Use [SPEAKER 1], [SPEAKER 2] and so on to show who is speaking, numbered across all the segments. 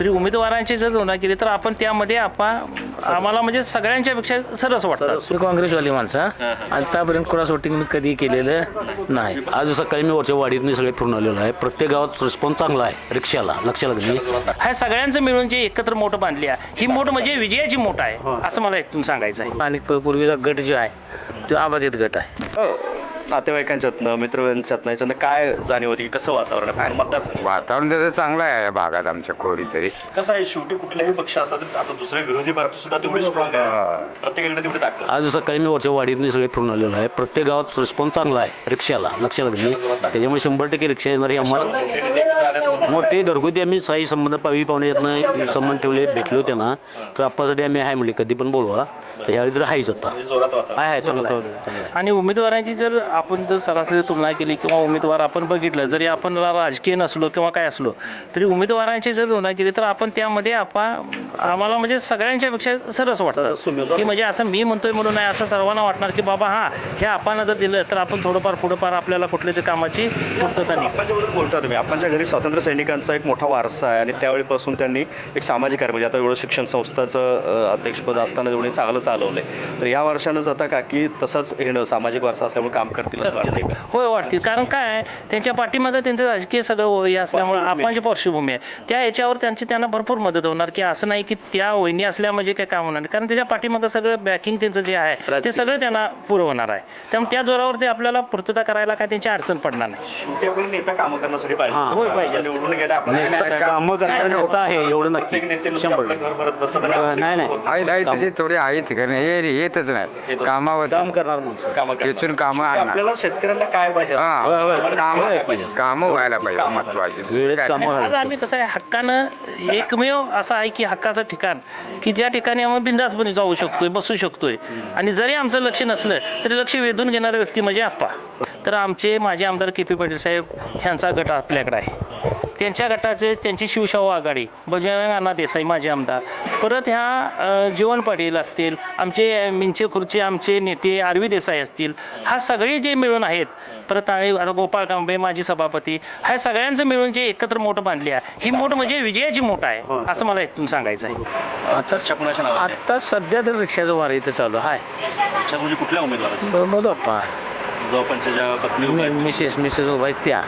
[SPEAKER 1] तरी उमेदवारांची जर तुलना केली तर आपण त्यामध्ये आम्हाला म्हणजे सगळ्यांच्यापेक्षा सरस वाटतात. काँग्रेसवाली माणसं आतापर्यंत क्रॉस वोटिंग मी कधी केलेलं नाही.
[SPEAKER 2] आज सकाळी मी वरच्या वाडीत मी सगळे फिरून आलेलो आहे. प्रत्येक गावात रिस्पॉन्स चांगला आहे. रिक्षाला लक्षात लागली
[SPEAKER 1] हा सगळ्यांचं मिळून जे एकत्र मोठ बांधली आहे ही मोठ म्हणजे विजयाची मोठ आहे असं मला इथून सांगायचं आहे. आणि पूर्वीचा गट जो आहे तो आबाधित गट आहे.
[SPEAKER 3] नातेवाईकांच्यातनं मित्रांच्यातनं याच्यानं काय जाणीव होती की कसं वातावरण आहे मतदारसंघ
[SPEAKER 4] वातावरण त्याचं चांगलं आहे या भागात आमच्या खोरी तरी.
[SPEAKER 3] कसं आहे शेवटी कुठल्याही पक्ष असला तरी आता दुसऱ्या विरोधी पार्टी सुद्धा तेवढी स्ट्रॉंग आहे. प्रत्येकाकडे तेवढी ताकद.
[SPEAKER 2] आज सकाळी मी वरच्या वाडीत मी सगळे फिरून आलेलो आहे. प्रत्येक गावात रिस्पॉन्स चांगला आहे. रिक्षाला लक्षात लागली त्याच्यामुळे 100% रिक्षा येणारी आम्हाला मोठे घरगुती आम्ही साई संबंध पाहुणे यातनं संबंध ठेवले भेटले होते ना तर आप्पासाठी आम्ही आहे म्हणजे कधी पण बोलवा तर यावेळी तर आहेच आता आहे चांगला आहे.
[SPEAKER 1] आणि उमेदवारांची जर आपण जर सरासरी तुलना केली किंवा उमेदवार आपण बघितलं जरी आपण राजकीय नसलो किंवा काय असलो तरी उमेदवारांची जर तुलना केली तर आपण त्यामध्ये आम्हाला म्हणजे सगळ्यांच्यापेक्षा सरस वाटतं की म्हणजे असं मी म्हणतोय म्हणून नाही असं सर्वांना वाटणार की बाबा हां हे आपण जर दिलं तर आपण थोडंफार आपल्याला कुठल्या तरी कामाची पूर्तता निघते.
[SPEAKER 3] आपल्याबरोबर बोलता तुम्ही आपणच्या घरी स्वातंत्र्य सैनिकांचा एक मोठा वारसा आहे आणि त्यावेळीपासून त्यांनी एक सामाजिक कार्य म्हणजे आता एवढं शिक्षण संस्थाचं अध्यक्षपद असताना एवढे चांगलं चालवलंय तर या वर्षानं जाता का की तसंच येणं सामाजिक वारसा असल्यामुळे काम करतील असं वाटतंय का?
[SPEAKER 1] होय वाटतील कारण काय आहे त्यांच्या पाठीमागं त्यांचं राजकीय सगळं हे असल्यामुळे आपण जी पार्श्वभूमी आहे त्या याच्यावर त्यांना भरपूर मदत होणार की असं नाही की त्या वहिनी असल्या म्हणजे काय काम होणार कारण त्याच्या पाठीमागं सगळं बॅकिंग त्यांचं जे आहे ते सगळं त्यांना पुरं होणार आहे. त्यामुळे त्या जोरावर ते आपल्याला पूर्तता करायला काय त्यांची अडचण पडणार नाही.
[SPEAKER 3] शेवटी आपण नेता कामं करण्यासाठी पाहिजे.
[SPEAKER 1] होय, पाहिजे.
[SPEAKER 3] निवडून गेला आपण
[SPEAKER 2] कामं करणारे होता आहे एवढं नक्की
[SPEAKER 3] प्रत्येक नेते नुसतं
[SPEAKER 2] 100%.
[SPEAKER 3] आपलं घर भरत बसतात आणि
[SPEAKER 2] नाही
[SPEAKER 4] आहे त्याचे थोडे आहेत कारण हे येतच नाही कामावर
[SPEAKER 2] काम करणार माणूस
[SPEAKER 3] कामं करतात.
[SPEAKER 4] खेचून कामं आणणार.
[SPEAKER 3] आपल्याला शेतकऱ्यांना काय पाहिजे
[SPEAKER 4] कामं व्हायला पाहिजे महत्वाचे.
[SPEAKER 2] वेळेत कामं
[SPEAKER 1] आज
[SPEAKER 2] व्हायला
[SPEAKER 1] आम्ही कसं आहे हक्कानं एकमेव असं आहे की हक्काचं ठिकाण की ज्या ठिकाणी आम्ही बिंदासपणे जाऊ शकतोय बसू शकतोय आणि जरी आमचं लक्ष नसलं तरी लक्ष वेधून घेणारा व्यक्ती म्हणजे आप्पा. तर माजी आमदार के.पी. पाटील साहेब ह्यांचा गट आपल्याकडे आहे. त्यांच्या गटाचे त्यांची शिवशाहू आघाडी बजरंग अण्णा देसाई माजी आमदार परत ह्या जीवन पाटील असतील आमचे मिंचे खुर्चे आमचे नेते आरवी देसाई असतील हा सगळे जे मिळून आहेत परत आता गोपाळ कांबळे माजी सभापती ह्या सगळ्यांचं मिळून जे एकत्र मोठ बांधली आहे ही मोठ म्हणजे विजयाची मोठ आहे असं मला इथून सांगायचं आहे. आता सध्या तर रिक्षाचं वार इथं चालू आहे.
[SPEAKER 3] म्हणजे कुठल्या उमेदवाराचं
[SPEAKER 1] बघू अप्पा
[SPEAKER 3] जो पंचायतच्या पत्नी उभ्या आहेत.
[SPEAKER 1] मिसेस उभा आहेत त्या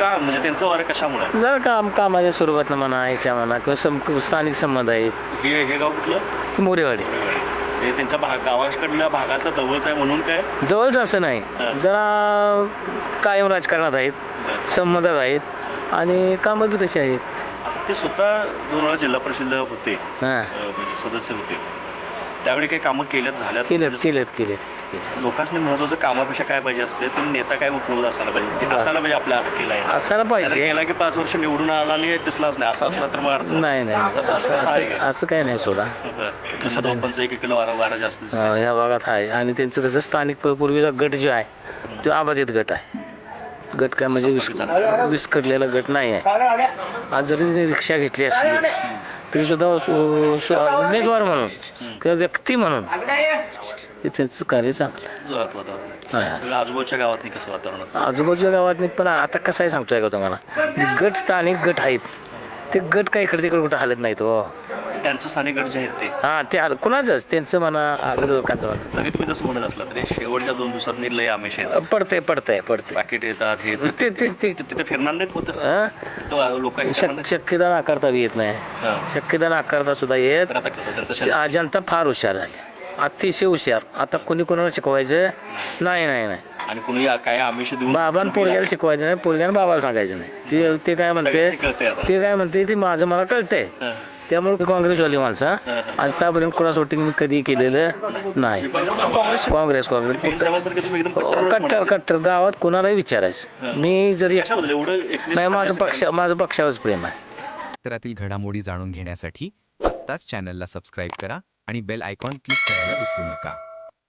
[SPEAKER 3] का म्हणजे त्यांचं वार कशामुळे
[SPEAKER 1] जरा कामाच्या स्वरूपात म्हणा ह्याच्या म्हणा किंवा स्थानिक संबंध आहेत.
[SPEAKER 3] हे गाव कुठलं
[SPEAKER 1] मोरेवाडी
[SPEAKER 3] हे त्यांच्या गावाकडल्या भागातलं जवळच आहे म्हणून काय
[SPEAKER 1] जवळच असं नाही जरा कायम राजकारणात आहेत संबंधात आहेत आणि कामं बी तशी आहेत.
[SPEAKER 3] ते स्वतः 2 वेळा जिल्हा परिषद होते
[SPEAKER 1] हां
[SPEAKER 3] म्हणजे सदस्य होते त्यावेळी काही कामं झाल्यात
[SPEAKER 1] केलेत.
[SPEAKER 3] लोकांनी महत्वाचं कामापेक्षा काय पाहिजे असते तुम्ही नेता काय उपलब्ध असायला पाहिजे ते असायला पाहिजे आपल्या हक्कीला
[SPEAKER 1] असायला पाहिजे.
[SPEAKER 3] गेला की 5 वर्ष निवडून आला आणि दिसलाच नाही असं असलं तर मग अडचण.
[SPEAKER 1] नाही असं काही नाही सोडा.
[SPEAKER 3] तसं दोघांचं एक इकडं वारा जास्त दिसतं.
[SPEAKER 1] ह्या भागात आहे आणि त्यांचं कसं स्थानिक पूर्वीचा गट जो आहे तो आबाधित गट आहे. गट काय म्हणजे विस्कटलेला गट नाही आहे. आज जरी त्यांनी रिक्षा घेतली असली तरी सुद्धा उमेदवार म्हणून किंवा व्यक्ती म्हणून त्यांचं कार्य चांगलं आहे.
[SPEAKER 3] सगळं आजूबाजूच्या गावात कसं वातावरण
[SPEAKER 1] आजूबाजूच्या गावात नाही पण आता कसं आहे सांगतोय का तुम्हाला गट स्थानिक गट आहेत ते गट काय इकडे तिकडे कुठं हालत नाहीत हो.
[SPEAKER 3] त्यांचं स्थानिक गट जे आहेत ते
[SPEAKER 1] हां ते कुणाचंच त्यांचं म्हणा लोकांचं
[SPEAKER 3] जरी तुम्ही जसं म्हणत असला तरी शेवटच्या 2 दिवसात निर्लय आमिष आहेत
[SPEAKER 1] पडतंय
[SPEAKER 3] पाकिट येतात हे
[SPEAKER 1] ते
[SPEAKER 3] तिथे फिरणार नाहीत होतं लोक
[SPEAKER 1] शक्यता नाकारता येत नाही. शक्यता नाकारता सुद्धा येत. जनता फार हुशार झाली अतिशय हुशार. आता कोणी कोणाला शिकवायचं नाही
[SPEAKER 3] आणि कुणी काय आमिष देऊन
[SPEAKER 1] बाबांना पोरग्याला शिकवायचं नाही पोरग्यानं बाबाला सांगायचं नाही. ते काय म्हणते ते माझं मला कळतंय. त्यामुळे काँग्रेसवाली माणसं आतापर्यंत क्रॉस वोटिंग मी कधी केलेलं नाही. काँग्रेस कट्टर गावात कोणालाही विचारायचं मी जरी नाही माझं पक्षावरच प्रेम आहे.
[SPEAKER 5] क्षेत्रातील घडामोडी जाणून घेण्यासाठी आत्ताच चॅनलला सबस्क्राईब करा आणि बेल आयकॉन क्लिक करायला विसरू नका.